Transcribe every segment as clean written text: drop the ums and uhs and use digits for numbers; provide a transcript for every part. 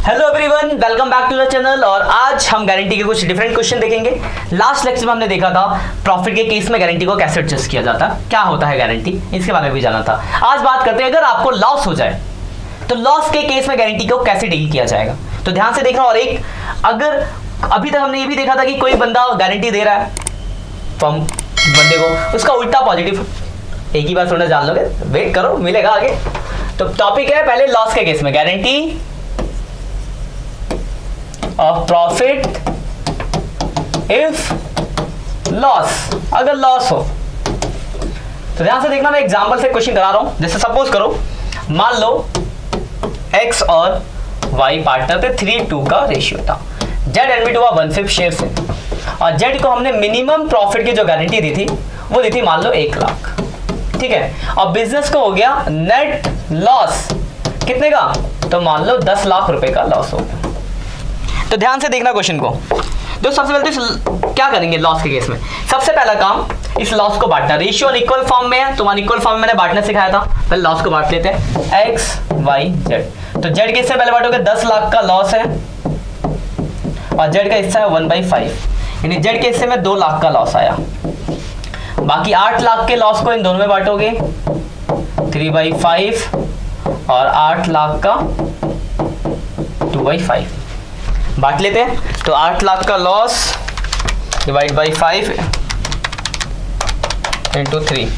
Hello everyone, welcome back to the channel. और आज हम गारंटी के कुछ डिफरेंट क्वेश्चन देखेंगे। लास्ट लेक्चर में हमने देखा था प्रॉफिट के केस में गारंटी को कैसे एडजस्ट किया जाता है, क्या होता है गारंटी, इसके बारे में भी जाना था। आज बात करते हैं अगर आपको लॉस हो जाए तो लॉस के केस में गारंटी को कैसे डील किया जाएगा। तो ध्यान से देखना। और एक, अगर अभी तक हमने ये भी देखा था कि कोई बंदा गारंटी दे रहा है फर्म बंदे को, उसका उल्टा पॉजिटिव, एक ही बार थोड़ा जान लोगे, वेट करो मिलेगा आगे। तो टॉपिक है पहले लॉस के केस में, guarantee of profit if loss, अगर लॉस हो। तो ध्यान से देखना, मैं एग्जांपल से क्वेश्चन करा रहा हूं। जैसे सपोज करो, मान लो x और y पार्टनर थे, 3:2 का रेशियो था। z एडमिट हुआ 1/5 शेयर से और z को हमने मिनिमम प्रॉफिट की जो गारंटी दी थी वो दी थी मान लो 1 लाख, ठीक है। और बिजनेस को हो गया नेट लॉस कितने का, तो मान लो 10 लाख रुपए का लॉस हो गया। तो ध्यान से देखना क्वेश्चन को। तो सबसे पहले तो क्या करेंगे लॉस के केस में, सबसे पहला काम इस लॉस को बांटना। रेशियो अनइक्वल फॉर्म में है, तो अनइक्वल फॉर्म में मैंने बांटना सिखाया था। पहले लॉस को बांट लेते हैं, x y z। तो z के हिस्से पहले बांटोगे, 10 लाख का लॉस है और z का हिस्सा है 1/5, यानी z के हिस्से में 2 लाख का लॉस आया। बाकी 8 लाख के लॉस को इन दोनों में बांटोगे, 3/5 और 8 लाख का 2/5 बांट लेते हैं। तो 8 लाख का लॉस डिवाइड बाई 5 इंटू 3,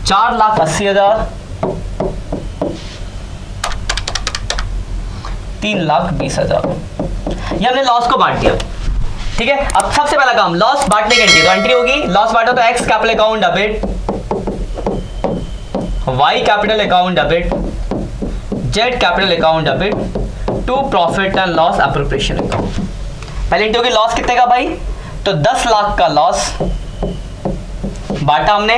4,80,000, 3,20,000। ये हमने लॉस को बांट दिया, ठीक है। अब सबसे पहला काम लॉस बांटने की एंट्री, तो एंट्री होगी लॉस बांटो तो x capital account debit, y capital account debit, z capital account debit to profit and loss appropriation account. पहले एंट्री होगी लॉस कितने का भाई, तो 10 लाख का लॉस बांटा हमने।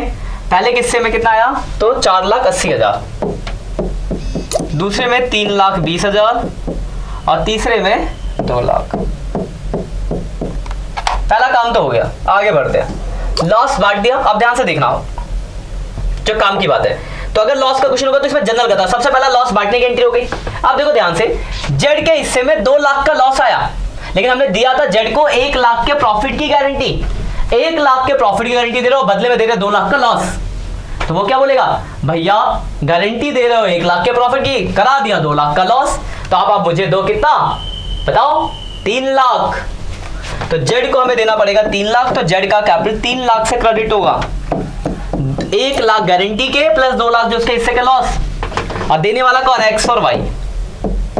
पहले किस्से में कितना आया, तो 4,80,000, दूसरे में 3,20,000 और तीसरे में 2 लाख। पहला काम तो हो गया, आगे बढ़ते हैं। लॉस बांट दिया। अब ध्यान से देखना जो काम की बात है। तो अगर लॉस का क्वेश्चन होगा तो इसमें जनरल का था, सबसे पहला लॉस बांटने की एंट्री हो गई। अब देखो ध्यान से, जेड के हिस्से में 2 लाख का लॉस आया, लेकिन हमने दिया था जेड को 1 लाख के प्रॉफिट की गारंटी। 1 लाख के प्रॉफिट की गारंटी दे रहे हो, बदले में दे रहे हो 2 लाख का लॉस। तो वो क्या बोलेगा, भैया गारंटी दे रहे हो 1 लाख के प्रॉफिट की, करा दिया 2 लाख का लॉस, तो आप मुझे दो कितना बताओ, 3 लाख। तो जेड को हमें देना पड़ेगा 3 लाख, तो जेड का कैपिटल 3 लाख से क्रेडिट होगा। 1 लाख गारंटी के प्लस 2 लाख जो उसके हिस्से के लॉस, और देने वाला कौन, एक्स और वाई।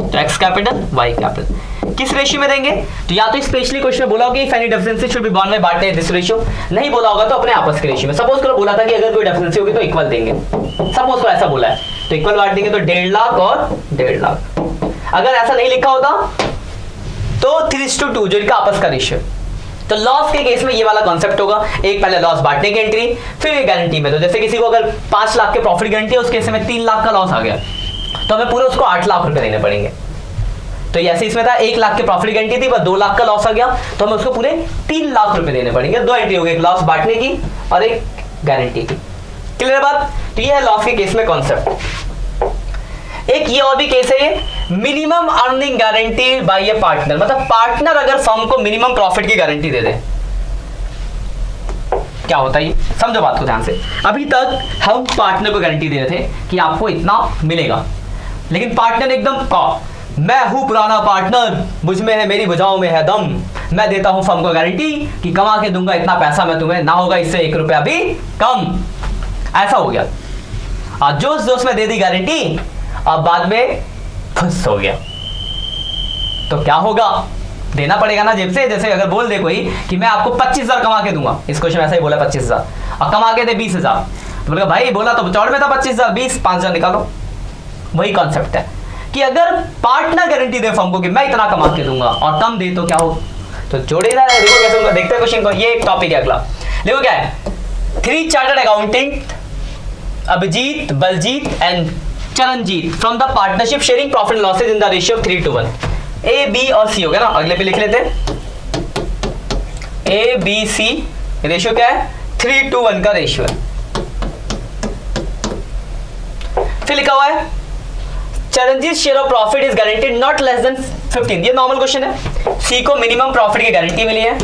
तो एक्स कैपिटल वाई कैपिटल किस रेशियो में देंगे, तो या तो स्पेशली क्वेश्चन में बोला होगा if any difference should be borne by बांटने दिस रेशियो, नहीं बोला होगा तो अपने आपस के रेशियो में। सपोज करो बोला था कि अगर कोई डिफरेंसी होगी तो इक्वल देंगे, सपोज को ऐसा बोला है तो इक्वल बांट देंगे, तो 1.5 लाख और 1.5 लाख। अगर ऐसा नहीं लिखा होता तो 3:2 जो इनका आपस का रेशियो। तो लॉस के केस में ये वाला कॉन्सेप्ट होगा, एक पहले लॉस बांटने की एंट्री, फिर ये गारंटी में। तो जैसे किसी को अगर 5 लाख के प्रॉफिट गारंटी है, उसके हिस्से में 3 लाख का लॉस आ गया, तो हमें पूरे उसको 8 लाख रुपए देने पड़ेंगे। तो ऐसे इसमें था 1 लाख के प्रॉफिट गारंटी थी, बस 2 लाख का लॉस आ गया, तो हमें उसको पूरे 3 लाख रुपए देने पड़ेंगे। 2 एंट्री हो गई, एक लॉस बांटने की और एक गारंटी की। क्लियर है बात। तो ये है लॉस के केस में कॉन्सेप्ट। एक ये और भी केस है, ये मिनिमम अर्निंग गारंटी बाय ए पार्टनर, मतलब पार्टनर अगर फर्म को मिनिमम प्रॉफिट की गारंटी दे दे, क्या होता है ये समझो बात को ध्यान से। अभी तक हम पार्टनर को गारंटी दे रहे थे कि आपको इतना मिलेगा, लेकिन पार्टनर एकदम मैं हूं पुराना पार्टनर, मुझ में है, मेरी भुजाओं में है दम, मैं देता हूं फर्म को गारंटी कि कमा के दूंगा इतना पैसा मैं तुम्हें, ना होगा इससे 1 रुपया भी कम। ऐसा हो गया, और जोश जोश में दे दी गारंटी, अब बाद में खुश हो गया, तो क्या होगा, देना पड़ेगा ना जेब से। जैसे अगर बोल दे कोई कि मैं आपको 25,000 कमा के दूंगा, इस क्वेश्चन में ऐसा ही बोला 25,000, और कमा के दे 20,000, तो बोलेगा भाई बोला तो चौड़ में था 25,000, 5,000 निकालो। वही कॉन्सेप्ट है कि अगर पार्टनर गारंटी दे फर्म को कि मैं इतना कमा के दूंगा और कम दे तो क्या हो, तो जोड़ेगा। देखो कैसे होगा, देखते हैं क्वेश्चन को। ये एक टॉपिक है अगला, देखो क्या है। 3 chartered accountant Abhijeet, Baljeet and Charanjeet from the partnership sharing profit losses in the ratio of 3:1। A B और सी हो गया ना, अगले पे लिख लेते हैं। ए बी सी रेशियो क्या है, 3:1 का रेशियो है। फिर लिखा हुआ है Charanjit share of profit is guaranteed not less than 15। ये नॉर्मल क्वेश्चन है। सी को मिनिमम प्रॉफिट की गारंटी मिली है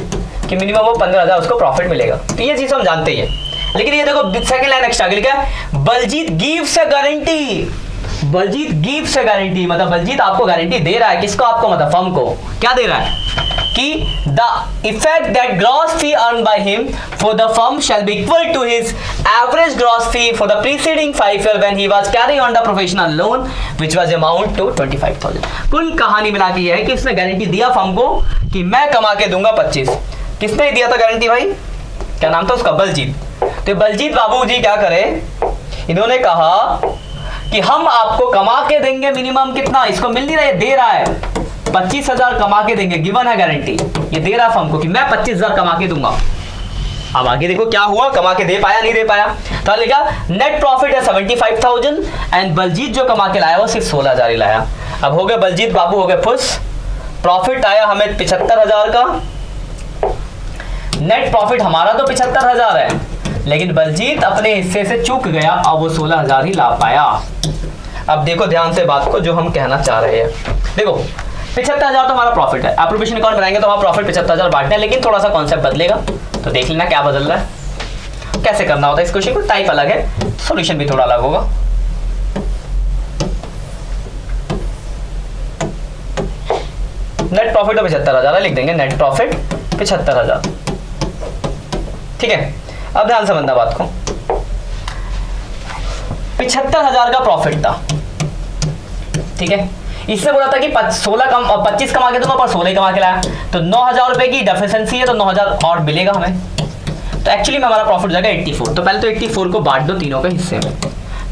कि मिनिमम वो 15,000 उसको प्रॉफिट मिलेगा, तो ये चीज हम जानते ही है। लेकिन ये देखो सेकंड लाइन एक्स्ट्रा लिखा है, Baljeet gives a guarantee. Baljeet gives a guarantee मतलब बलजीत आपको गारंटी दे रहा है, किसको? आपको, मतलब फर्म को। क्या दे रहा है कि the effect that gross fee earn by him for the firm shall be equal to his average gross fee for the preceding 5 years when he was carrying on the professional loan which was amount to 25,000। कुल कहानी मिला के है कि इसने guarantee दिया firm को कि मैं कमा के दूंगा 25। किसने दिया था गारंटी भाई? क्या नाम था उसका? बलजीत। तो बलजीत बाबू जी क्या करे, इन्होंने कहा कि हम आपको कमा के देंगे मिनिमम कितना, इसको मिल नहीं रहा है, दे रहा है 25,000 कमा के देंगे, गिवन है गारंटी। ये दे रहा फर्म को कि मैं 25,000 कमा के दूंगा। अब आगे देखो क्या हुआ, कमा के दे पाया नहीं दे पाया। तो लिखा नेट प्रॉफिट है 75,000 एंड बलजीत जो कमा के लाया वो सिर्फ 16,000 ही लाया। अब हो गए बलजीत बाबू हो गए खुश, प्रॉफिट आया हमें 75,000 का, नेट प्रॉफिट हमारा तो 75,000 है, लेकिन बलजीत अपने हिस्से से चूक गया, अब वो 16,000 ही ला पाया। अब देखो ध्यान से बात को जो हम कहना चाह रहे हैं। देखो 75,000 तो हमारा प्रॉफिट है, एप्रोप्रिएशन अकाउंट बनाएंगे तो हमारा प्रॉफिट 75,000 बांटना है, लेकिन थोड़ा सा कॉन्सेप्ट बदलेगा। तो देख लेना क्या बदल रहा है, कैसे करना होता है इस क्वेश्चन को। टाइप अलग है, सॉल्यूशन भी थोड़ा अलग होगा। नेट प्रॉफिट तो 75,000 लिख देंगे, नेट प्रॉफिट 75,000। ठीक है, अब ध्यान से समझना बात को। 75,000 का प्रॉफिट था, ठीक है। इससे बोला था कि 25 कमा के दूंगा, पर 16 कमा के लाया, तो 9,000 रुपए की डेफिशिएंसी है, तो 9,000 और मिलेगा हमें। तो एक्चुअली में हमारा प्रॉफिट हो जाएगा 84। तो पहले तो 84 को बांट दो तीनों के हिस्से में।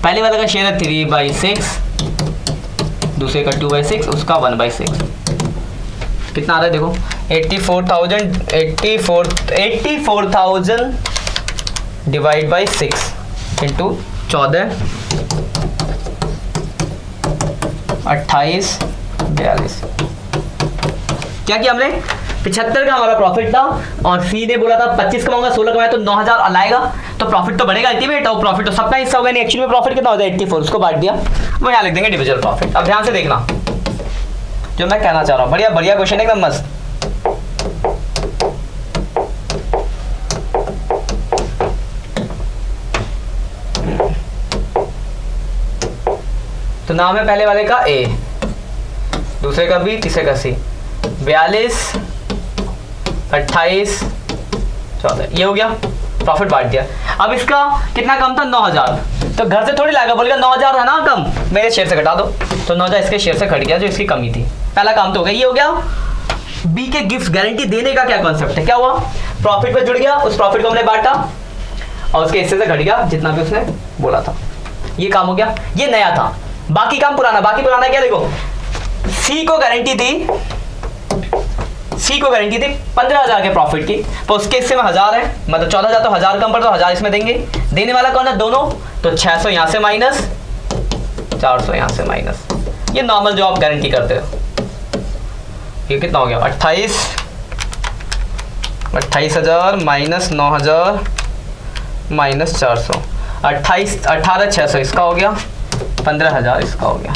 पहले वाले का शेयर है 3/6, दूसरे का 2/6, उसका 1/6। कितना आ रहा है देखो, 84,000 डिवाइड बाई 6 इंटू 14, 28, 42। क्या किया हमने? 75 का हमारा प्रॉफिट था और सी ने बोला था 25 कमाऊंगा, 16 कमाया तो 9,000 लाएगा, तो प्रॉफिट तो बढ़ेगा अल्टीमेट, और प्रॉफिट तो सबका हिस्सा होगा। नहीं, एक्चुअली में प्रॉफिट कितना होता है 84, उसको बांट दिया। वो यहाँ लिख देंगे डिविजन प्रॉफिट। अब ध्यान से देखना जो मैं कहना चाह रहा हूँ, बढ़िया बढ़िया क्वेश्चन एकदम मस्त। तो नाम है पहले वाले का ए, दूसरे का बी, तीसरे का सी। 42, 28, 14, ये हो गया, प्रॉफिट बांट दिया। अब इसका कितना कम था? 9,000। तो घर से थोड़ी लाएगा, बोलेगा 9,000 है ना कम, मेरे शेयर से घटा दो, तो 9,000 इसके शेयर से घट गया जो इसकी कमी थी। पहला काम तो हो गया, ये हो गया। बी के गिफ्ट गारंटी देने का क्या कॉन्सेप्ट है, क्या हुआ? प्रॉफिट पे जुड़ गया, उस प्रॉफिट को हमने बांटा और उसके हिस्से से घट गया जितना भी उसने बोला था। ये काम हो गया, ये नया था। बाकी काम पुराना। बाकी पुराना क्या, देखो सी को गारंटी दी, सी को गारंटी थी 15,000 के प्रॉफिट की, तो उसके हिस्से में 1,000 है, मतलब 14,000, तो 1,000 कम पर तो 1,000 इसमें देंगे। देने वाला कौन है? दोनों। तो 600 यहाँ से माइनस, 400 यहाँ से माइनस। ये नॉर्मल जो आप गारंटी करते हो। ये कितना हो गया? 28,000 माइनस 9,000 माइनस 400, 18,600 इसका हो गया, 15,000 इसका हो गया।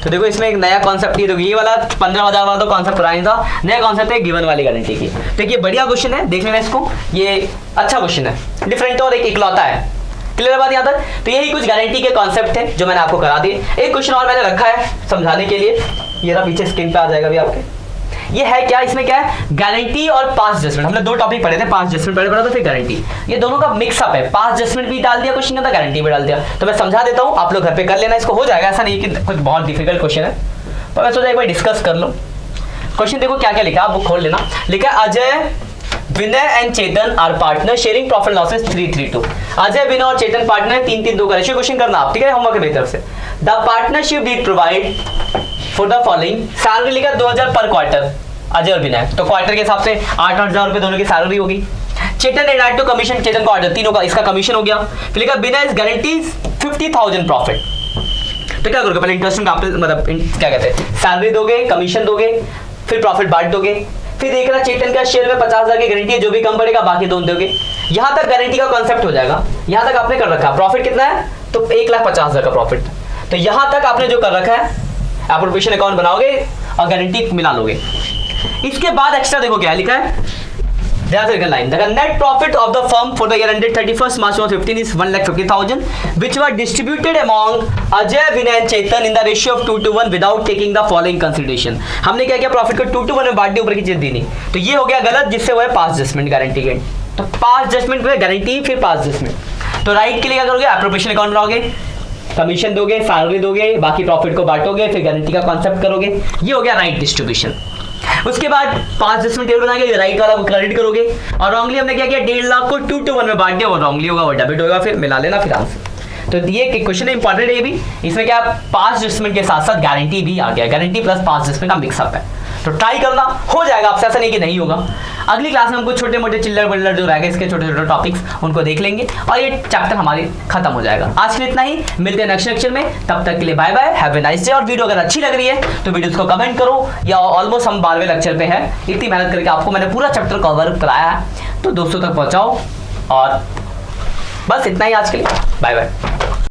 तो देखो इसमें एक नया कॉन्सेप्ट, ये वाला 15,000 वाला तो कॉन्सेप्ट पुरानी था, नया कॉन्सेप्ट है गिवन वाली गारंटी की। तो ये बढ़िया क्वेश्चन है, देख लेना इसको, ये अच्छा क्वेश्चन है, डिफरेंट और एक इकलौता है। क्लियर बात यहाँ तक? तो यही कुछ गारंटी के कॉन्सेप्ट थे जो मैंने आपको करा दिए। एक क्वेश्चन और मैंने रखा है समझाने के लिए, ये रहा पीछे स्क्रीन पे आ जाएगा भी आपके। ये है क्या, इसमें क्या है? गारंटी और पास्ट जजमेंट। हमने दो टॉपिक पढ़े थे, पास्ट जजमेंट पढ़ा था, फिर गारंटी। ये दोनों का मिक्सअप है, पास्ट जजमेंट भी डाल दिया क्वेश्चन में, गारंटी भी डाल दिया। तो मैं समझा देता हूँ, आप लोग घर पे कर लेना, इसको हो जाएगा। ऐसा नहीं कि कुछ बहुत डिफिकल्ट क्वेश्चन है, पर मैं सोचा एक बार डिस्कस कर लो। क्वेश्चन देखो क्या क्या लिखा, आप बुक खोल लेना। लिखा Ajay, Vinay and Chetan are partner sharing profit losses 3-3-2। Ajay, Vinay और चेतन पार्टनर 3-3-2 का रेशियो क्वेश्चन करना आप, ठीक है, होमवर्क की तरफ से। The partnership D provide for the following. Salary लिखा 2,000 पर क्वार्टर अजय और विनय, तो क्वार्टर के हिसाब से 8,000 रुपए दोनों की सैलरी होगी। चेतन एंड टू कमीशन, चेतन को ऑर्डर, तीनों का इसका कमीशन हो गया। फिर लिखा विनय इज गारंटीज 50,000 प्रॉफिट। तो क्या करोगे, पहले इंटरेस्ट मतलब क्या कहते हैं, सैलरी दोगे, कमीशन दोगे, फिर प्रॉफिट बांट दोगे। फिर देख रहा चेतन का शेयर में 50,000 की गारंटी है, जो भी कम पड़ेगा बाकी दोनों दोगे। यहां तक गारंटी का कॉन्सेप्ट हो जाएगा। यहां तक आपने कर रखा, प्रॉफिट कितना है तो 1,50,000 का प्रॉफिट। तो यहां तक आपने जो कर रखा है, एप्रोप्रिएशन अकाउंट बनाओगे और गारंटी मिला लोगे। इसके बाद एक्स्ट्रा देखो क्या लिखा है, ध्यान से लाइन देखा, net profit of the firm for the year ended 31st March 2015 is 1,50,000 which were distributed among Ajay, Vinay and Chetan in the ratio of 2:1 without taking the following consideration. हमने क्या किया, प्रॉफिट को 2:1 में बांट दिया, ऊपर की चीज दी नहीं, तो ये हो गया गलत, जिससे वो है पास जजमेंट गारंटी गेन। तो पास जजमेंट में गारंटी फिर पास जजमेंट। तो राइट के लिए क्या करोगे, एप्रोप्रिएशन अकाउंट बनाओगे, कमीशन दोगे, सैलरी दोगे, बाकी प्रॉफिट को बांटोगे, फिर गारंटी का कॉन्सेप्ट करोगे, ये हो गया राइट डिस्ट्रीब्यूशन। उसके बाद 5 जजमेंट टेबल बनाएंगे, राइट वाला को क्रेडिट करोगे, और रॉन्गली हमने क्या किया, 1.5 लाख को 2:1 में बांट दिया, वो रॉन्गली होगा, वो डेबिट होगा, फिर मिला लेना फिर आंसर। तो ये क्वेश्चन इंपॉर्टेंट है ये भी, इसमें क्या 5 जजमेंट के साथ साथ गारंटी भी आ गया, गारंटी प्लस 5 जजमेंट का मिक्सअप है। तो ट्राई करना, हो जाएगा आपसे, ऐसा नहीं कि नहीं होगा। अगली क्लास में हम कुछ छोटे मोटे चिल्लर बिल्डर जो रहेगा इसके छोटे छोटे टॉपिक्स उनको देख लेंगे और ये चैप्टर हमारे खत्म हो जाएगा। आज के लिए इतना ही, मिलते हैं नेक्स्ट लेक्चर में, तब तक के लिए bye bye, have a nice day. और वीडियो अगर अच्छी लग रही है तो वीडियोस को कमेंट करो, या ऑलमोस्ट हम 12वें लेक्चर पे है, इतनी मेहनत करके आपको मैंने पूरा चैप्टर कवर कराया है, तो दोस्तों तक पहुंचाओ। और बस इतना ही आज के लिए, बाय बाय।